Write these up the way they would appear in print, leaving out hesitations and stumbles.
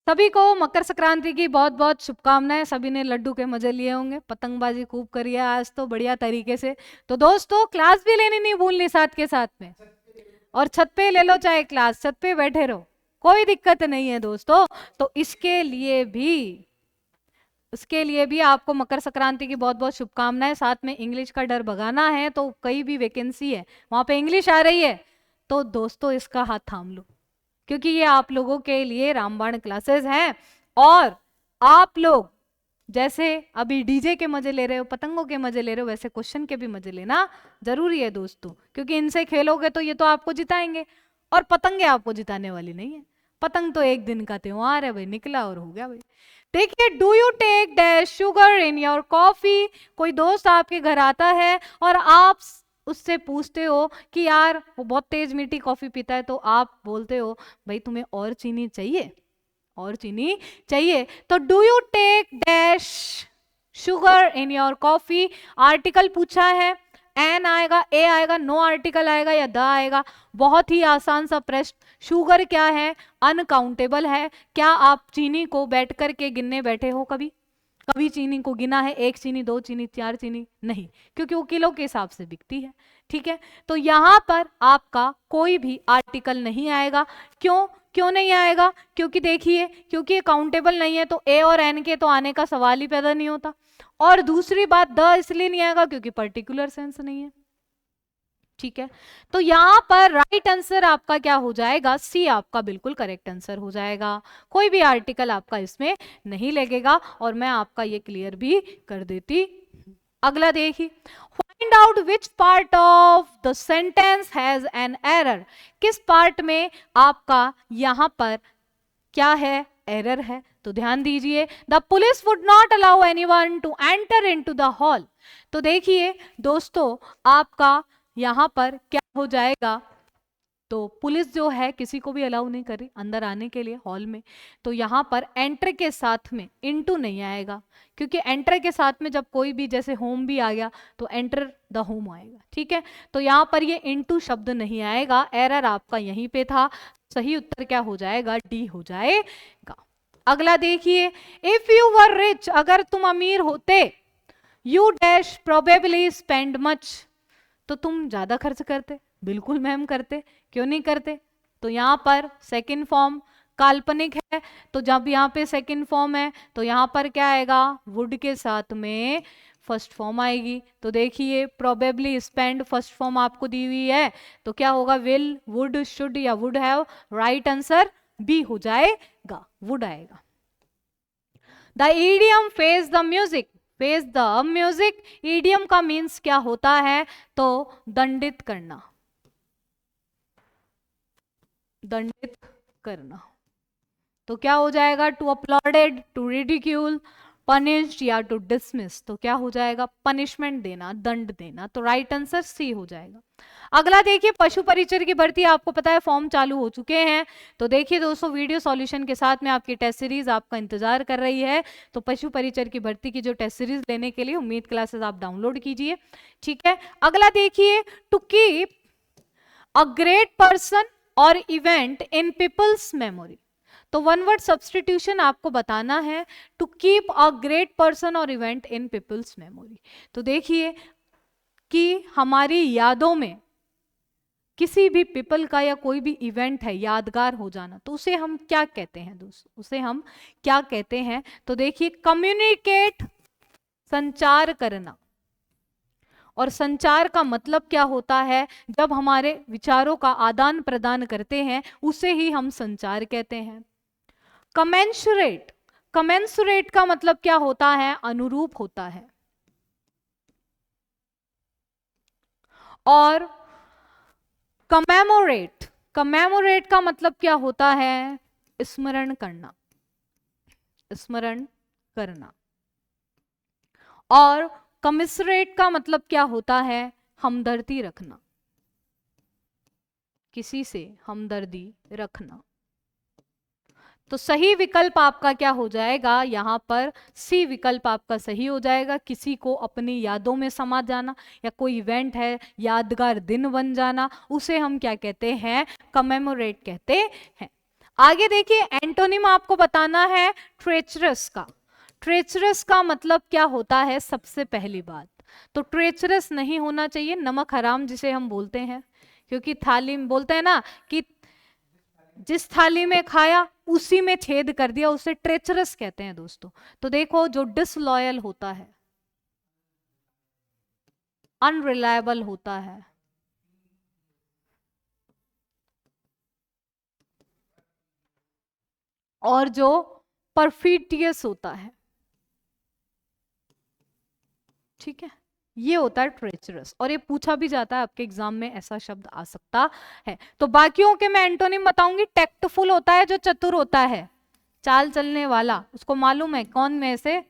सभी को मकर संक्रांति की बहुत बहुत शुभकामनाएं। सभी ने लड्डू के मजे लिए होंगे, पतंगबाजी खूब करी है आज तो बढ़िया तरीके से। तो दोस्तों क्लास भी लेनी नहीं भूलनी साथ के साथ में, और छत पे ले लो, चाहे क्लास छत पे बैठे रहो, कोई दिक्कत नहीं है दोस्तों। तो इसके लिए भी आपको मकर संक्रांति की बहुत बहुत शुभकामनाएं। साथ में इंग्लिश का डर भगाना है, तो कई भी वैकेंसी है वहां पे इंग्लिश आ रही है, तो दोस्तों इसका हाथ थाम लो, क्योंकि ये आप लोगों के लिए रामबाण क्लासेस हैं। और आप लोग जैसे अभी डीजे के मजे ले रहे हो, पतंगों के मजे ले रहे हो, वैसे क्वेश्चन के भी मजे लेना जरूरी है दोस्तों, क्योंकि इनसे खेलोगे तो ये तो आपको जिताएंगे, और पतंगे आपको जिताने वाली नहीं है। पतंग तो एक दिन का त्योहार है भाई, निकला और हो गया भाई। देखिए, do you take dash sugar in your coffee. कोई दोस्त आपके घर आता है और आप उससे पूछते हो कि यार वो बहुत तेज मीठी कॉफी पीता है, तो आप बोलते हो भाई तुम्हें और चीनी चाहिए, और चीनी चाहिए। तो do you take dash sugar in your coffee. Article पूछा है, एन आएगा, ए आएगा, नो आर्टिकल आएगा या द आएगा। बहुत ही आसान सा प्रश्न। शुगर क्या है? अनकाउंटेबल है। क्या आप चीनी को बैठ करके गिनने बैठे हो कभी? कभी चीनी को गिना है? एक चीनी, दो चीनी, चार चीनी? नहीं, क्योंकि वो किलो के हिसाब से बिकती है। ठीक है, तो यहां पर आपका कोई भी आर्टिकल नहीं आएगा। क्यों क्यों नहीं आएगा? क्योंकि देखिए, क्योंकि काउंटेबल नहीं है, तो ए और एन के तो आने का सवाल ही पैदा नहीं होता। और दूसरी बात, द इसलिए नहीं आएगा क्योंकि पर्टिकुलर सेंस नहीं है। ठीक है, तो यहां पर राइट आंसर आपका क्या हो जाएगा? सी आपका बिल्कुल करेक्ट आंसर हो जाएगा। कोई भी आर्टिकल आपका इसमें नहीं लगेगा, और मैं आपका ये क्लियर भी कर देती। अगला देखिए, find out which part of the sentence has an error. किस पार्ट में आपका यहां पर क्या है? एरर है। तो ध्यान दीजिए, the police would not allow anyone to enter into the hall. तो देखिए दोस्तों, आपका यहां पर क्या हो जाएगा? तो पुलिस जो है किसी को भी अलाउ नहीं कर रही अंदर आने के लिए हॉल में। तो यहां पर एंटर के साथ में इनटू नहीं आएगा, क्योंकि एंटर के साथ में जब कोई भी, जैसे होम भी आ गया, तो एंटर द होम आएगा। ठीक है, तो यहां पर ये इनटू शब्द नहीं आएगा। एरर आपका यहीं पे था। सही उत्तर क्या हो जाएगा? डी हो जाएगा। अगला देखिए, इफ यू वर रिच, अगर तुम अमीर होते, you dash probably spend much, तो तुम ज्यादा खर्च करते। बिल्कुल मैम करते, क्यों नहीं करते? तो यहां पर सेकंड फॉर्म काल्पनिक है, तो जब यहाँ पे सेकंड फॉर्म है तो यहाँ पर क्या आएगा? वुड के साथ में फर्स्ट फॉर्म आएगी। तो देखिए, प्रोबेबली स्पेंड फर्स्ट फॉर्म आपको दी हुई है, तो क्या होगा? विल, वुड, शुड या would have. Right answer B हो जाएगा, वुड आएगा। The idiom face the music. Face the music, idiom का मीन्स क्या होता है? तो दंडित करना, दंडित करना। तो क्या हो जाएगा? To applauded, to ridicule, punished या टू डिसमिस। तो क्या हो जाएगा? पनिशमेंट देना, दंड देना। तो राइट आंसर सी हो जाएगा। अगला देखिए, पशु परिचर की भर्ती, आपको पता है फॉर्म चालू हो चुके हैं। तो देखिए दोस्तों, वीडियो सॉल्यूशन के साथ में आपकी टेस्ट सीरीज आपका इंतजार कर रही है। तो पशु परिचर की भर्ती की जो टेस्ट सीरीज लेने के लिए उम्मीद क्लासेस आप डाउनलोड कीजिए। ठीक है, अगला देखिए, to keep a great person और इवेंट इन पीपल्स मेमोरी। तो वन वर्ड सब्सटीट्यूशन आपको बताना है, to keep a great person और इवेंट इन पीपल्स मेमोरी। तो देखिए कि हमारी यादों में किसी भी पीपल का या कोई भी इवेंट है यादगार हो जाना, तो उसे हम क्या कहते हैं दोस्तों? उसे हम क्या कहते हैं? तो देखिए, कम्युनिकेट, संचार करना। और संचार का मतलब क्या होता है? जब हमारे विचारों का आदान प्रदान करते हैं, उसे ही हम संचार कहते हैं। कमेंसुरेट, कमेंसुरेट का मतलब क्या होता है? अनुरूप होता है। और कमेमोरेट, कमेमोरेट का मतलब क्या होता है? स्मरण करना, स्मरण करना। और कमिसरेट का मतलब क्या होता है? हमदर्दी रखना, किसी से हमदर्दी रखना। तो सही विकल्प आपका क्या हो जाएगा? यहां पर सी विकल्प आपका सही हो जाएगा। किसी को अपनी यादों में समा जाना, या कोई इवेंट है यादगार दिन बन जाना, उसे हम क्या कहते हैं? कमेमोरेट कहते हैं। आगे देखिए, एंटोनिम आपको बताना है ट्रेचरस का। ट्रेचरस का मतलब क्या होता है? सबसे पहली बात तो ट्रेचरस नहीं होना चाहिए, नमक हराम जिसे हम बोलते हैं, क्योंकि थाली में बोलते हैं ना कि जिस थाली में खाया उसी में छेद कर दिया, उसे ट्रेचरस कहते हैं दोस्तों। तो देखो, जो डिसलॉयल होता है, अनरिलायबल होता है, और जो परफिटियस होता है, ठीक है, ये होता है ट्रेचरस। और ये पूछा भी जाता है आपके एग्जाम में, ऐसा शब्द आ सकता है। तो बाकियों के मैं एंटोनिम बताऊंगी। टेक्टफुल होता है जो चतुर होता है, चाल चलने वाला, उसको मालूम है कौन में से,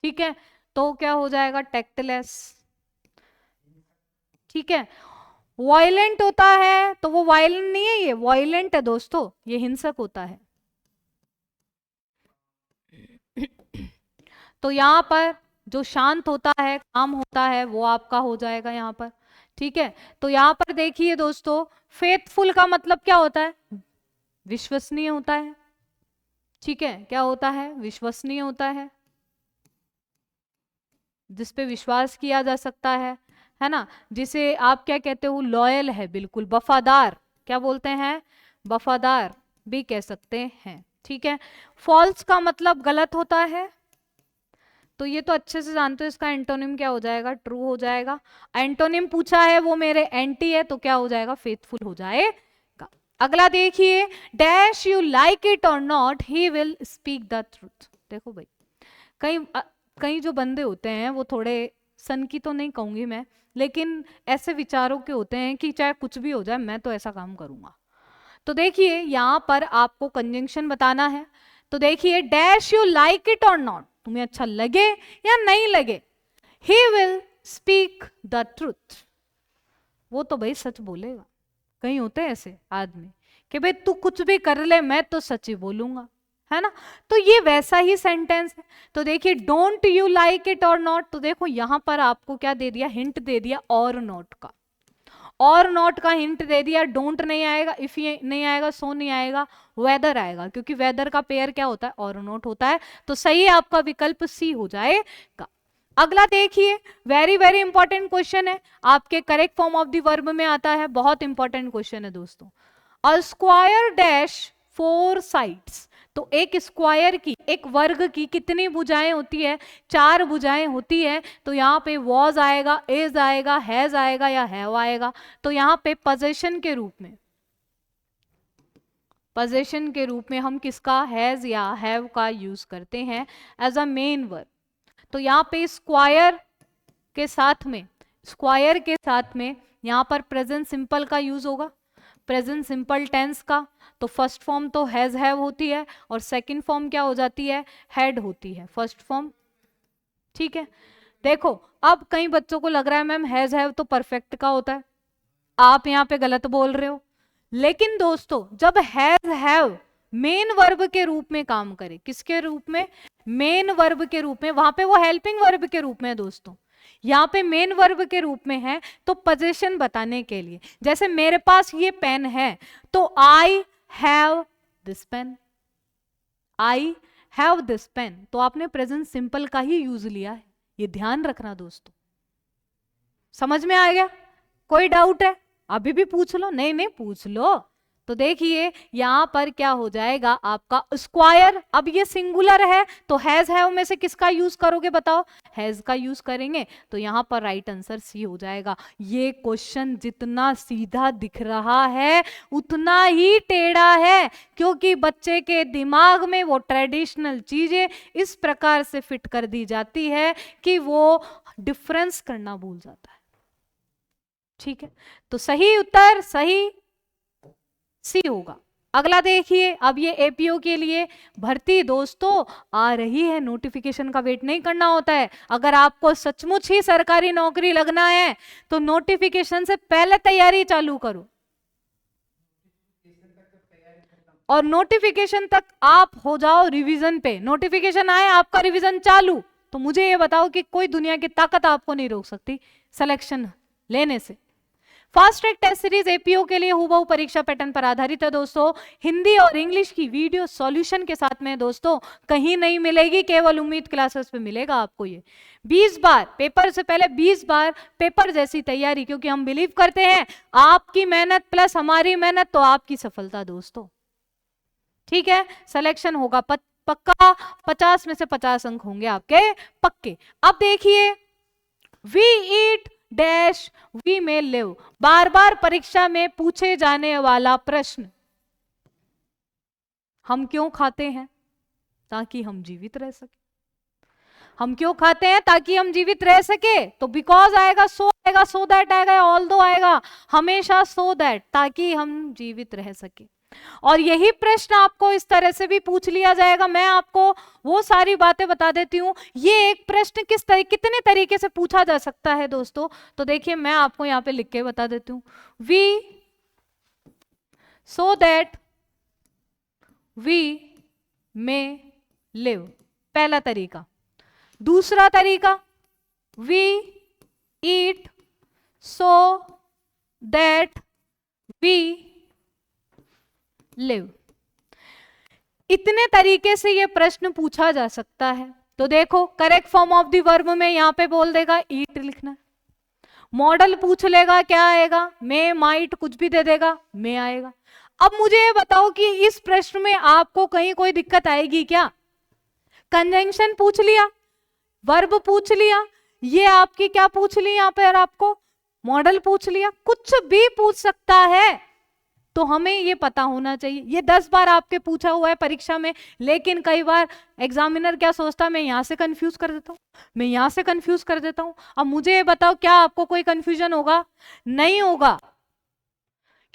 ठीक है, तो क्या हो जाएगा? टेक्टलेस, ठीक है। वायलेंट होता है तो वो वायलेंट नहीं है, ये वायलेंट है दोस्तों, ये हिंसक होता है। तो यहां पर जो शांत होता है, काम होता है, वो आपका हो जाएगा यहां पर, ठीक है। तो यहां पर देखिए दोस्तों, फेथफुल का मतलब क्या होता है? विश्वसनीय होता है, ठीक है। क्या होता है? विश्वसनीय होता है, जिसपे विश्वास किया जा सकता है ना। जिसे आप क्या कहते हो? लॉयल है, बिल्कुल वफादार, क्या बोलते हैं? वफादार भी कह सकते हैं, ठीक है। फॉल्स का मतलब गलत होता है, तो ये तो अच्छे से जानते हो, इसका एंटोनिम क्या हो जाएगा? ट्रू हो जाएगा। एंटोनिम पूछा है, वो मेरे एंटी है, तो क्या हो जाएगा? फेथफुल हो जाएगा। अगला देखिए, डैश यू लाइक इट और not he will speak the truth. देखो भाई, कई कई जो बंदे होते हैं वो थोड़े सन की तो नहीं कहूंगी मैं, लेकिन ऐसे विचारों के होते हैं कि चाहे कुछ भी हो जाए मैं तो ऐसा काम करूंगा। तो देखिए, यहां पर आपको कंजंक्शन बताना है। तो देखिए, डैश यू लाइक इट और नॉट, तुम्हें अच्छा लगे या नहीं लगे, he will speak the truth, वो तो भाई सच बोलेगा। कहीं होते हैं ऐसे आदमी कि भाई तू कुछ भी कर ले मैं तो सच ही बोलूंगा, है ना। तो ये वैसा ही सेंटेंस है। तो देखिए, डोंट यू लाइक इट और नॉट, तो देखो यहां पर आपको क्या दे दिया? हिंट दे दिया और नॉट का, और नॉट का हिंट दे दिया। डोंट नहीं आएगा, इफ ये नहीं आएगा, सो नहीं आएगा, वेदर आएगा, क्योंकि वेदर का पेयर क्या होता है? और नॉट होता है। तो सही आपका विकल्प सी हो जाएगा। अगला देखिए, वेरी वेरी इंपॉर्टेंट क्वेश्चन है, आपके correct form of the verb में आता है, बहुत इंपॉर्टेंट क्वेश्चन है दोस्तों। A square dash four sides, तो एक स्क्वायर की, एक वर्ग की कितनी भुजाएं होती है? 4 भुजाएं होती है। तो यहाँ पे वॉज आएगा, इज आएगा, हैज आएगा या हैव आएगा। तो यहाँ पे पोजीशन के रूप में, पोजीशन के रूप में हम किसका? हैज या हैव का यूज करते हैं एज अ मेन वर्ब। तो यहाँ पे स्क्वायर के साथ में, स्क्वायर के साथ में यहाँ पर प्रेजेंट सिंपल का यूज होगा, प्रेजेंट सिंपल टेंस का। तो फर्स्ट फॉर्म तो हैज हैव होती है, और सेकंड फॉर्म क्या हो जाती है? हैड होती है, फर्स्ट फॉर्म, ठीक है। देखो, अब कई बच्चों को लग रहा है मैम हैज हैव तो परफेक्ट का होता है, आप यहाँ पे गलत बोल रहे हो। लेकिन दोस्तों, जब हैज हैव मेन वर्ब के रूप में काम करे, किसके रूप में? मेन वर्ब के रूप में, वहां पे वो हेल्पिंग वर्ब के रूप में है दोस्तों, यहाँ पे मेन वर्ब के रूप में है। तो पोजीशन बताने के लिए, जैसे मेरे पास ये पेन है, तो I have this pen, I have this pen, तो आपने प्रेजेंट सिंपल का ही यूज लिया है, ये ध्यान रखना दोस्तों। समझ में आ गया? कोई डाउट है? अभी भी पूछ लो, नहीं नहीं पूछ लो। तो देखिए, यहां पर क्या हो जाएगा आपका? स्क्वायर, अब ये सिंगुलर है, तो हैज हैव में से किसका यूज करोगे बताओ? हैज का यूज करेंगे। तो यहां पर राइट आंसर सी हो जाएगा। ये क्वेश्चन जितना सीधा दिख रहा है उतना ही टेढ़ा है, क्योंकि बच्चे के दिमाग में वो ट्रेडिशनल चीजें इस प्रकार से फिट कर दी जाती है कि वो डिफरेंस करना भूल जाता है, ठीक है। तो सही उत्तर सही सी होगा। अगला देखिए, अब ये एपीओ के लिए भर्ती दोस्तों आ रही है, नोटिफिकेशन का वेट नहीं करना होता है। अगर आपको सचमुच ही सरकारी नौकरी लगना है तो नोटिफिकेशन से पहले तैयारी चालू करो, और नोटिफिकेशन तक आप हो जाओ रिवीजन पे। नोटिफिकेशन आए, आपका रिवीजन चालू, तो मुझे ये बताओ कि कोई दुनिया की ताकत आपको नहीं रोक सकती सिलेक्शन लेने से। Fast track test series APO के लिए हूबहू परीक्षा पैटर्न पर आधारित है दोस्तों। हिंदी और इंग्लिश की वीडियो सॉल्यूशन के साथ में दोस्तों कहीं नहीं मिलेगी, केवल उम्मीद क्लासेस पे मिलेगा आपको ये। 20 बार पेपर से पहले 20 बार पेपर जैसी तैयारी, क्योंकि हम बिलीव करते हैं आपकी मेहनत प्लस हमारी मेहनत तो आपकी सफलता दोस्तों। ठीक है, सिलेक्शन होगा पक्का, 50 में से 50 अंक होंगे आपके पक्के। अब देखिए, वी ईट डैश वी में लिव, बार बार परीक्षा में पूछे जाने वाला प्रश्न। हम क्यों खाते हैं? ताकि हम जीवित रह सके। हम क्यों खाते हैं? ताकि हम जीवित रह सके। तो बिकॉज आएगा, सो दैट आएगा, ऑल दो आएगा, हमेशा सो दैट, ताकि हम जीवित रह सके। और यही प्रश्न आपको इस तरह से भी पूछ लिया जाएगा। मैं आपको वो सारी बातें बता देती हूं, ये एक प्रश्न कितने तरीके से पूछा जा सकता है दोस्तों। तो देखिए, मैं आपको यहां पे लिख के बता देती हूं, we so that we may live, पहला तरीका। दूसरा तरीका, we eat so that we live. इतने तरीके से ये प्रश्न पूछा जा सकता है। तो देखो, correct form of the verb में यहां पे बोल देगा ईट लिखना। मॉडल पूछ लेगा, क्या आएगा? मे, माइट, कुछ भी दे देगा, मे आएगा। अब मुझे ये बताओ कि इस प्रश्न में आपको कहीं कोई दिक्कत आएगी क्या? कंजंक्शन पूछ लिया, वर्ब पूछ लिया, ये आपकी क्या पूछ ली यहां पर आपको? मॉडल पूछ लिया, कुछ भी पूछ सकता है। तो हमें ये पता होना चाहिए। ये 10 बार आपके पूछा हुआ है परीक्षा में, लेकिन कई बार एग्जामिनर क्या सोचता है, मैं यहां से कंफ्यूज कर देता हूं, मैं यहां से कंफ्यूज कर देता हूं। अब मुझे ये बताओ, क्या आपको कोई कंफ्यूजन होगा? नहीं होगा,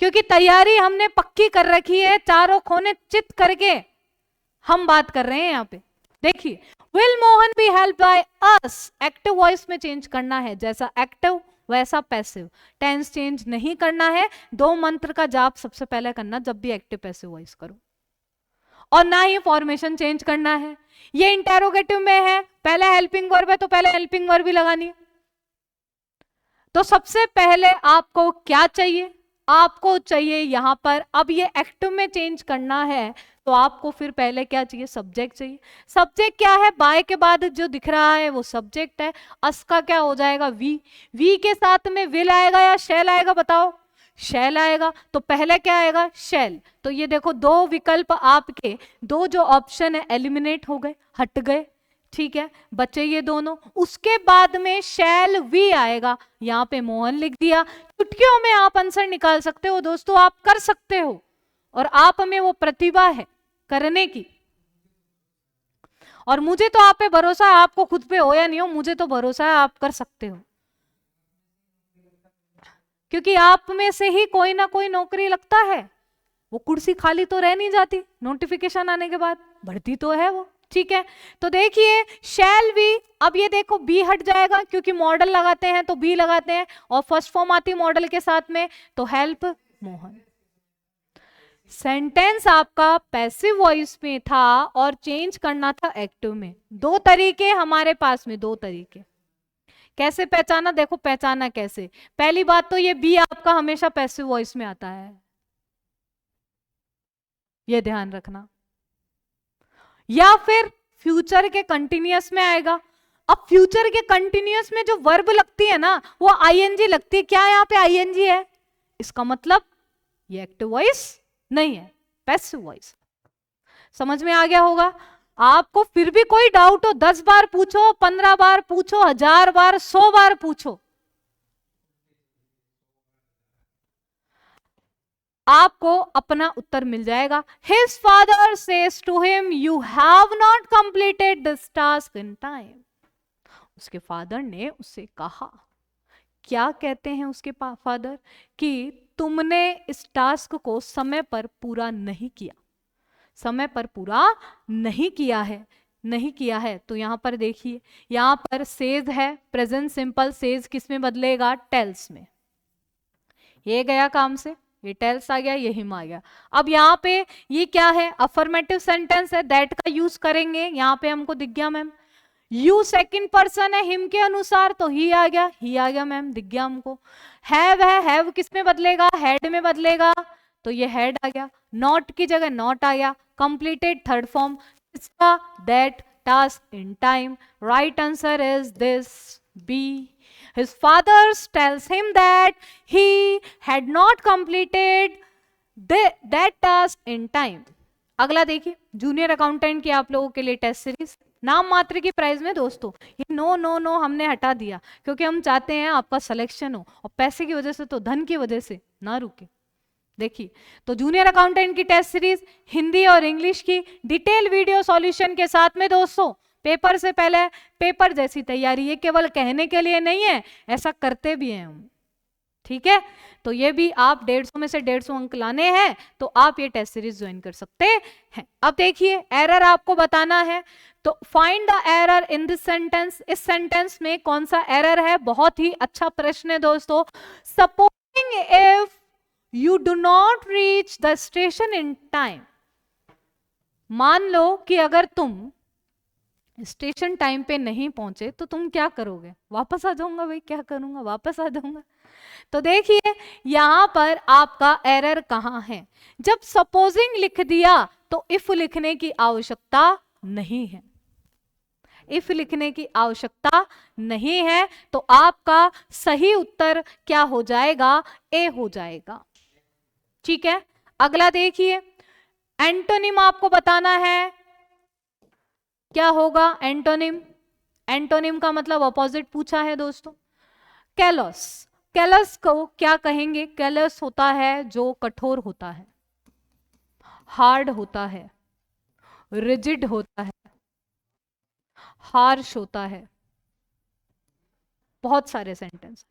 क्योंकि तैयारी हमने पक्की कर रखी है, चारों कोने चित करके हम बात कर रहे हैं यहां पे। देखिए, will Mohan B help by us, active voice में चेंज करना है, जैसा एक्टिव वैसा पैसिव, टेंस चेंज नहीं करना है। 2 मंत्र का जाप सबसे पहले करना जब भी एक्टिव पैसिव वॉइस करो, और ना ही फॉर्मेशन चेंज करना है। ये इंटेरोगेटिव में है, पहले हेल्पिंग वर्ब है तो पहले हेल्पिंग वर्ब भी लगानी है। तो सबसे पहले आपको क्या चाहिए? आपको चाहिए यहां पर, अब ये एक्टिव में चेंज करना है तो आपको फिर पहले क्या चाहिए? सब्जेक्ट चाहिए। सब्जेक्ट क्या है? बाय के बाद जो दिख रहा है वो सब्जेक्ट है। अस का क्या हो जाएगा? वी। वी के साथ में विल आएगा या शैल आएगा? बताओ, शैल आएगा। तो पहले क्या आएगा? शैल। तो ये देखो, 2 विकल्प आपके, 2 जो ऑप्शन है एलिमिनेट हो गए, हट गए। ठीक है, बचे ये दोनों। उसके बाद में शैल वी आएगा, यहां पे मोहन लिख दिया। चुटकियों में आप आंसर निकाल सकते हो दोस्तों, आप कर सकते हो, और आप में वो प्रतिभा है करने की। और मुझे तो आप पे भरोसा है, आपको खुद पे हो या नहीं हो, मुझे तो भरोसा है आप कर सकते हो, क्योंकि आप में से ही कोई ना कोई नौकरी लगता है। वो कुर्सी खाली तो रह नहीं जाती, नोटिफिकेशन आने के बाद भर्ती तो है वो। ठीक है, तो देखिए शैल वी, अब ये देखो बी हट जाएगा, क्योंकि मॉडल लगाते हैं तो बी लगाते हैं, और फर्स्ट फॉर्म आती है मॉडल के साथ में, तो हेल्प मोहन। सेंटेंस आपका पैसिव वॉइस में था और चेंज करना था एक्टिव में। 2 तरीके हमारे पास में, 2 तरीके। कैसे पहचाना? देखो पहचाना कैसे। पहली बात तो ये बी आपका हमेशा पैसिव वॉइस में आता है, ये ध्यान रखना, या फिर फ्यूचर के कंटिन्यूअस में आएगा। अब फ्यूचर के कंटिन्यूअस में जो वर्ब लगती है ना, वो आईएनजी लगती है। क्या यहाँ पे आईएनजी है? इसका मतलब ये एक्टिव वॉइस नहीं है, पैसिव वॉइस। समझ में आ गया होगा? आपको फिर भी कोई डाउट हो, 10 बार पूछो, 15 बार पूछो, 1000 बार, 100 बार पूछो, आपको अपना उत्तर मिल जाएगा। His father says to him, "You have not completed this task in time." उसके फादर ने उससे कहा, क्या कहते हैं उसके फादर? कि तुमने इस टास्क को समय पर पूरा नहीं किया, समय पर पूरा नहीं किया है, नहीं किया है। तो यहां पर देखिए, यहां पर सेज है, प्रेजेंट सिंपल, सेज किस में बदलेगा? टेल्स में। ये गया काम से, ये टेल्स आ गया, ये हिम आ गया। अब यहाँ पे ये क्या है? अफर्मेटिव सेंटेंस है, दैट का यूज करेंगे। यहाँ पे हमको दिख गया मैम, यू सेकंड पर्सन है हिम के अनुसार, तो ही आ गया मैम, दिख गया हमको। हैव है, हैव किस में बदलेगा, हैड में बदलेगा, तो ये हैड आ गया। नॉट की जगह नॉट आ गया। कंप्लीटेड थर्ड फॉर्म इसका, that task in time. Right answer is this B. His father tells him that he had not completed that task in time. अगला देखिए, जूनियर अकाउंटेंट की आप लोगों के लिए टेस्ट सीरीज, नाम मात्र की प्राइस में दोस्तों। ये नो नो नो हमने हटा दिया क्योंकि हम चाहते हैं आपका सिलेक्शन हो, और पैसे की वजह से तो धन की वजह से ना रुके। देखिए, तो जूनियर अकाउंटेंट की टेस्ट सीरीज हिंदी और इंग्लिश की डिटेल वीडियो सॉल्यूशन के साथ में दोस्तों, पेपर से पहले पेपर जैसी तैयारी, ये केवल कहने के लिए नहीं है, ऐसा करते भी हैं हम, ठीक है। तो ये भी आप 150 में से 150 अंक लाने हैं तो आप ये टेस्ट सीरीज ज्वाइन कर सकते हैं। अब देखिए, एरर आपको बताना है, तो find the error in this sentence. इस सेंटेंस में कौन सा एरर है, बहुत ही अच्छा प्रश्न है दोस्तों। Supposing if you do not reach the station in time, मान लो कि अगर तुम स्टेशन टाइम पे नहीं पहुंचे तो तुम क्या करोगे, वापस आ जाऊंगा भाई, क्या करूंगा, वापस आ जाऊंगा। तो देखिए यहां पर आपका एरर कहां है, जब सपोजिंग लिख दिया तो इफ लिखने की आवश्यकता नहीं है, इफ लिखने की आवश्यकता नहीं है, तो आपका सही उत्तर क्या हो जाएगा, ए हो जाएगा, ठीक है। अगला देखिए, एंटोनिम आपको बताना है, क्या होगा एंटोनिम। एंटोनिम का मतलब अपोजिट पूछा है दोस्तों। कैलस, कैलस को क्या कहेंगे, कैलस होता है जो कठोर होता है, हार्ड होता है, रिजिड होता है, हार्श होता है, बहुत सारे सेंटेंस,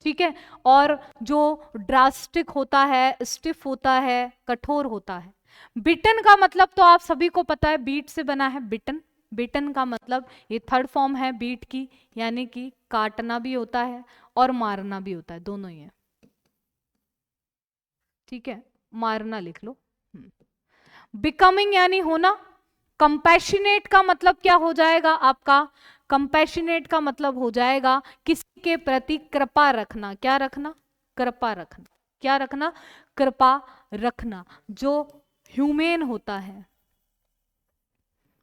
ठीक है। और जो ड्रास्टिक होता है, स्टिफ होता है, कठोर होता है। बिटन का मतलब तो आप सभी को पता है, बीट से बना है बिटन। बिटन का मतलब ये थर्ड फॉर्म है बीट की, यानी कि काटना भी होता है और मारना भी होता है, दोनों ही है, ठीक है, मारना लिख लो। बिकमिंग यानी होना। कंपैशनेट का मतलब क्या हो जाएगा आपका, कंपैशनेट का मतलब हो जाएगा किसी के प्रति कृपा रखना। क्या रखना, कृपा रखना। क्या रखना, कृपा रखना, जो ह्यूमेन होता है,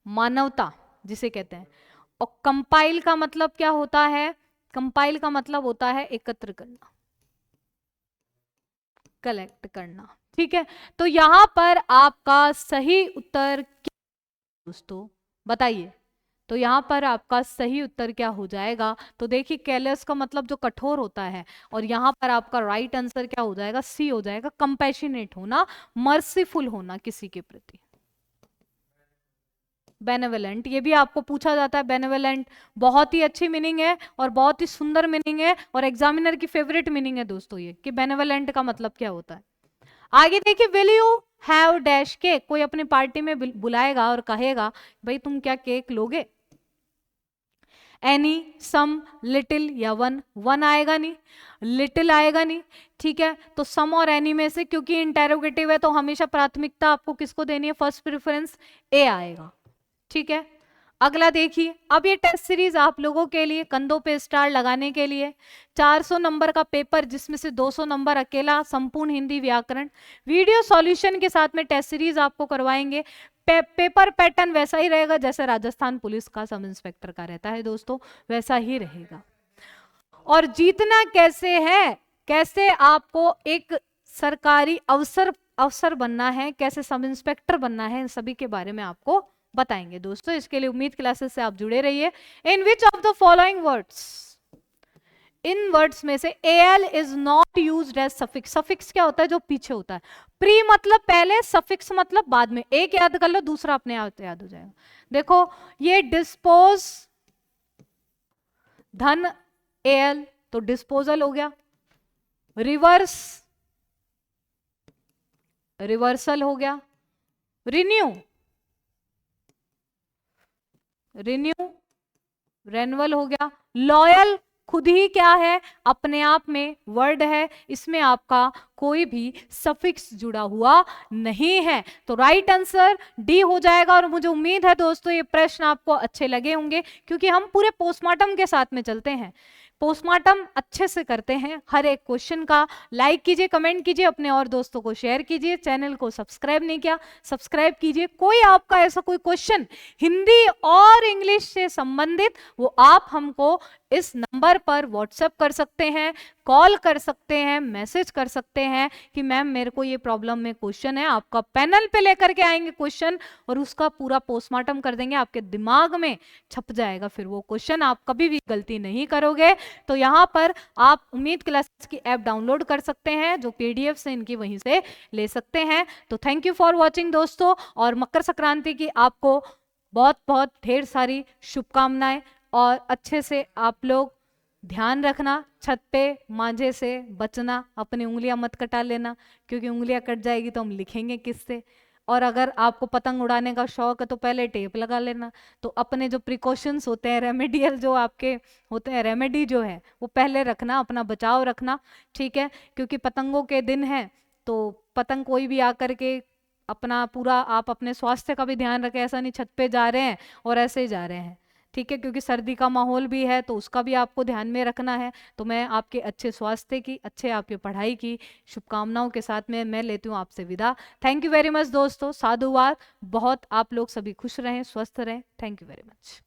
मानवता जिसे कहते हैं। और कंपाइल का मतलब क्या होता है, कंपाइल का मतलब होता है एकत्र करना, कलेक्ट करना, ठीक है। तो यहां पर आपका सही उत्तर क्या दोस्तों, बताइए। तो यहां पर आपका सही उत्तर क्या हो जाएगा, तो देखिए केयरलेस का मतलब जो कठोर होता है, और यहां पर आपका राइट आंसर क्या हो जाएगा, सी हो जाएगा, कंपैशनेट होना, मर्सीफुल होना किसी के प्रति। बेनेवलेंट, ये भी आपको पूछा जाता है। बेनेवलेंट बहुत ही अच्छी मीनिंग है और बहुत ही सुंदर मीनिंग है, और एग्जामिनर की फेवरेट मीनिंग है दोस्तों ये, कि बेनेवलेंट का मतलब क्या होता है। आगे देखिए, will you have dash cake, कोई अपनी पार्टी में बुलाएगा और कहेगा भाई तुम क्या केक लोगे। एनी, सम, लिटिल या वन, वन आएगा नहीं, लिटिल आएगा नहीं, ठीक है। तो सम और एनी में से, क्योंकि इंटेरोगेटिव है तो हमेशा प्राथमिकता आपको किसको देनी है, फर्स्ट प्रेफरेंस ए आएगा, ठीक है। अगला देखिए, अब ये टेस्ट सीरीज आप लोगों के लिए कंधों पे स्टार लगाने के लिए 400 नंबर का पेपर, जिसमें से 200 नंबर अकेला संपूर्ण हिंदी व्याकरण वीडियो सॉल्यूशन के साथ में टेस्ट सीरीज आपको करवाएंगे। पेपर पैटर्न वैसा ही रहेगा जैसे राजस्थान पुलिस का सब इंस्पेक्टर का रहता है दोस्तों, वैसा ही रहेगा। और जीतना कैसे है, कैसे आपको एक सरकारी अफसर बनना है, कैसे सब इंस्पेक्टर बनना है, इन सभी के बारे में आपको बताएंगे दोस्तों। इसके लिए उम्मीद क्लासेस से आप जुड़े रहिए। In which of the following words, in words में से L is not used as suffix. Suffix क्या होता है, जो पीछे होता है। प्री मतलब पहले, सफिक्स मतलब बाद में। एक याद कर लो, दूसरा अपने आप याद हो जाएगा। देखो ये डिस्पोज, धन एल तो डिस्पोजल हो गया। रिवर्स, रिवर्सल हो गया। रिन्यू, रिन्यू, रेनवल हो गया। लॉयल, खुद ही क्या है, अपने आप में वर्ड है, इसमें आपका कोई भी सफिक्स जुड़ा हुआ नहीं है। तो राइट आंसर डी हो जाएगा। और मुझे उम्मीद है दोस्तों ये प्रश्न आपको अच्छे लगे होंगे, क्योंकि हम पूरे पोस्टमार्टम के साथ में चलते हैं, पोस्टमार्टम अच्छे से करते हैं। हर एक क्वेश्चन का लाइक कीजिए, कमेंट कीजिए, अपने और दोस्तों को शेयर कीजिए, चैनल को सब्सक्राइब नहीं किया सब्सक्राइब कीजिए। कोई आपका ऐसा कोई क्वेश्चन हिंदी और इंग्लिश से संबंधित, वो आप हमको इस नंबर पर व्हाट्सएप कर सकते हैं, कॉल कर सकते हैं, मैसेज कर सकते हैं कि मैम मेरे को ये प्रॉब्लम में क्वेश्चन है। आपका पैनल पे लेकर के आएंगे क्वेश्चन और उसका पूरा पोस्टमार्टम कर देंगे, आपके दिमाग में छप जाएगा फिर वो क्वेश्चन, आप कभी भी गलती नहीं करोगे। तो यहाँ पर आप उम्मीद क्लासेस की ऐप डाउनलोड कर सकते हैं, जो पीडीएफ से इनकी वहीं से ले सकते हैं। तो थैंक यू फॉर वॉचिंग दोस्तों, और मकर संक्रांति की आपको बहुत बहुत ढेर सारी शुभकामनाएं। और अच्छे से आप लोग ध्यान रखना, छत पे मांझे से बचना, अपनी उंगलियां मत कटा लेना, क्योंकि उंगलियां कट जाएगी तो हम लिखेंगे किससे। और अगर आपको पतंग उड़ाने का शौक है तो पहले टेप लगा लेना। तो अपने जो प्रिकॉशंस होते हैं, रेमेडियल जो आपके होते हैं, रेमेडी जो है वो पहले रखना, अपना बचाव रखना, ठीक है। क्योंकि पतंगों के दिन है, तो पतंग कोई भी आकर के अपना पूरा, आप अपने स्वास्थ्य का भी ध्यान रखें, ऐसा नहीं छत पे जा रहे हैं और ऐसे ही जा रहे हैं, ठीक है। क्योंकि सर्दी का माहौल भी है, तो उसका भी आपको ध्यान में रखना है। तो मैं आपके अच्छे स्वास्थ्य की, अच्छे आपके पढ़ाई की शुभकामनाओं के साथ में मैं लेती हूँ आपसे विदा। थैंक यू वेरी मच दोस्तों, साधुवाद। बहुत आप लोग सभी खुश रहें, स्वस्थ रहें। Thank you very much.